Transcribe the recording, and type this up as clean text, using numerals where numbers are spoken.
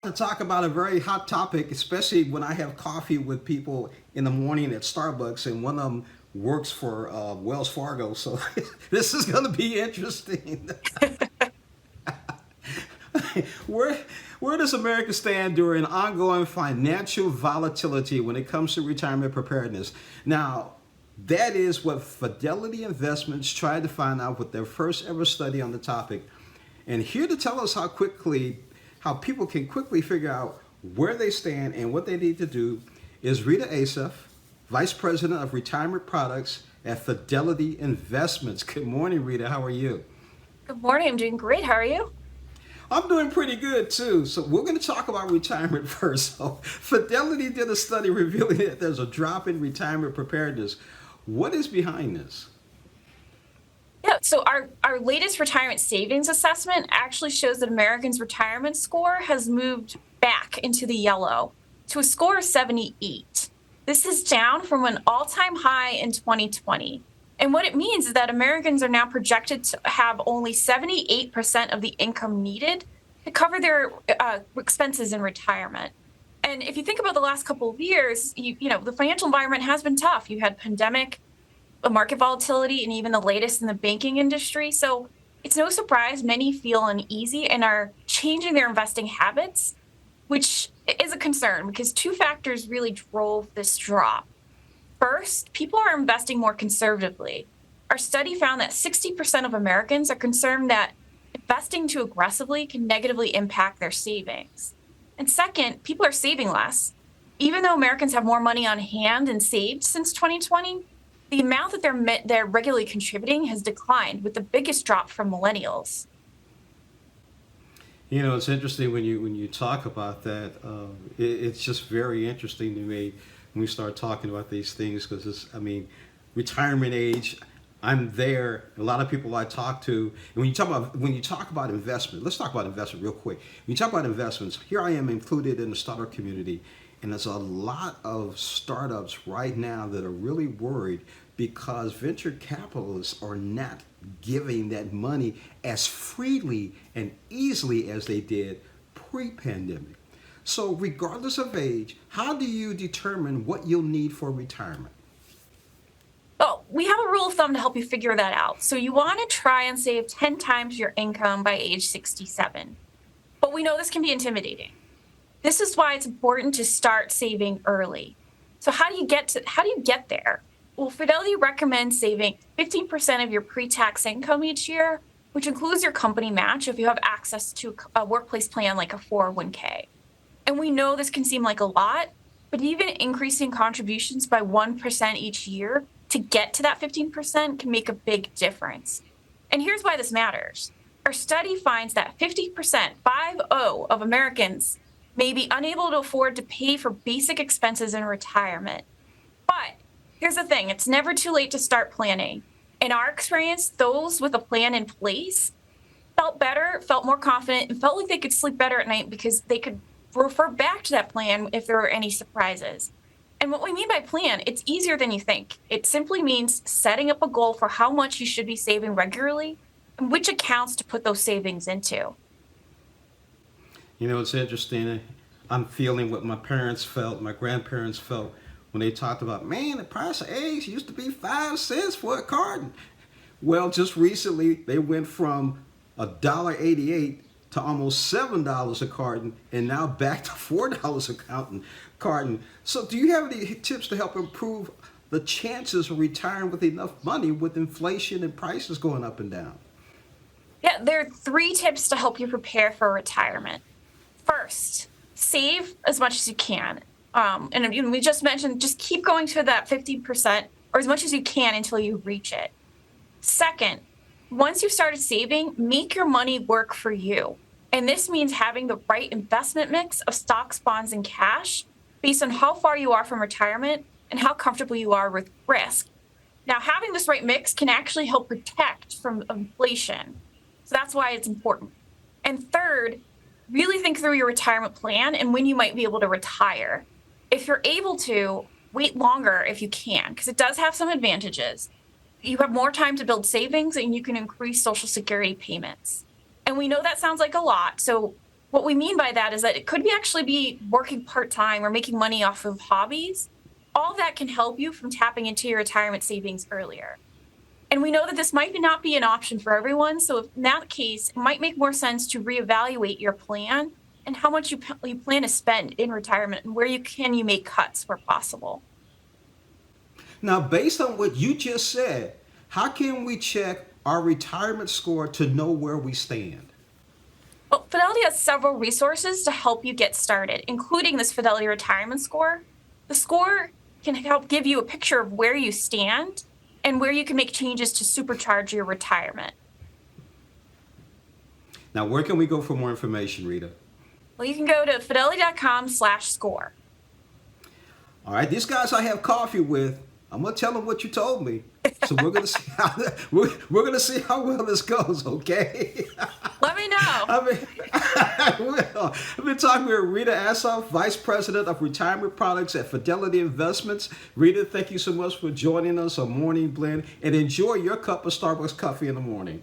to talk about a very hot topic, especially when I have coffee with people in the morning at Starbucks, and one of them works for Wells Fargo. So this is going to be interesting. where where does America stand during ongoing financial volatility when it comes to retirement preparedness? Now, that is what Fidelity Investments tried to find out with their first ever study on the topic. And here to tell us how people can quickly figure out where they stand and what they need to do is Rita Assaf, Vice President of Retirement Products at Fidelity Investments. Good morning, Rita. How are you? Good morning. I'm doing great. How are you? I'm doing pretty good too. So we're going to talk about retirement first. So Fidelity did a study revealing that there's a drop in retirement preparedness. What is behind this? Yeah, so our latest retirement savings assessment actually shows that Americans' retirement score has moved back into the yellow to a score of 78. This is down from an all-time high in 2020. And what it means is that Americans are now projected to have only 78% of the income needed to cover their expenses in retirement. And if you think about the last couple of years, the financial environment has been tough. You had pandemic, market volatility, and even the latest in the banking industry. So it's no surprise many feel uneasy and are changing their investing habits, which is a concern because two factors really drove this drop. First, people are investing more conservatively. Our study found that 60% of Americans are concerned that investing too aggressively can negatively impact their savings. And second, people are saving less. Even though Americans have more money on hand and saved since 2020, the amount that they're regularly contributing has declined, with the biggest drop from millennials. You know, it's interesting when you talk about that. It's just very interesting to me when we start talking about these things because retirement age. I'm there. A lot of people I talk to, and when you talk about investment, let's talk about investment real quick. When you talk about investments, here I am included in the startup community, and there's a lot of startups right now that are really worried because venture capitalists are not giving that money as freely and easily as they did pre-pandemic. So regardless of age, how do you determine what you'll need for retirement? Well, we have a rule of thumb to help you figure that out. So you want to try and save 10 times your income by age 67. But we know this can be intimidating. This is why it's important to start saving early. So how do you get there? Well, Fidelity recommends saving 15% of your pre-tax income each year, which includes your company match if you have access to a workplace plan like a 401k. And we know this can seem like a lot, but even increasing contributions by 1% each year to get to that 15% can make a big difference. And here's why this matters. Our study finds that 50%, 50, of Americans may be unable to afford to pay for basic expenses in retirement. But here's the thing, it's never too late to start planning. In our experience, those with a plan in place felt better, felt more confident, and felt like they could sleep better at night because they could refer back to that plan if there were any surprises. And what we mean by plan, it's easier than you think. It simply means setting up a goal for how much you should be saving regularly and which accounts to put those savings into. You know, it's interesting. I'm feeling what my parents felt, my grandparents felt when they talked about, man, the price of eggs used to be 5 cents for a carton. Well, just recently they went from $1.88 to almost $7 a carton, and now back to $4 a carton. So, do you have any tips to help improve the chances of retiring with enough money with inflation and prices going up and down? Yeah, there are 3 tips to help you prepare for retirement. First, save as much as you can. And we just mentioned, just keep going to that 50% or as much as you can until you reach it. Second, once you've started saving, make your money work for you. And this means having the right investment mix of stocks, bonds, and cash based on how far you are from retirement and how comfortable you are with risk. Now, having this right mix can actually help protect from inflation. So that's why it's important. And third, really think through your retirement plan and when you might be able to retire. If you're able to, wait longer if you can, because it does have some advantages. You have more time to build savings and you can increase Social Security payments. And we know that sounds like a lot. So What we mean by that is that it could be actually be working part-time or making money off of hobbies. All that can help you from tapping into your retirement savings earlier. And we know that this might not be an option for everyone. So if in that case, it might make more sense to reevaluate your plan and how much you plan to spend in retirement and where you make cuts where possible. Now, based on what you just said, how can we check our retirement score to know where we stand? Well, Fidelity has several resources to help you get started, including this Fidelity Retirement Score. The score can help give you a picture of where you stand and where you can make changes to supercharge your retirement. Now, where can we go for more information, Rita? Well, you can go to fidelity.com/score. All right, these guys I have coffee with, I'm gonna tell them what you told me. So we're gonna see how we're gonna see how well this goes. Okay. Let me know. I will. I've been talking with Rita Assaf, Vice President of Retirement Products at Fidelity Investments. Rita, thank you so much for joining us on Morning Blend, and enjoy your cup of Starbucks coffee in the morning.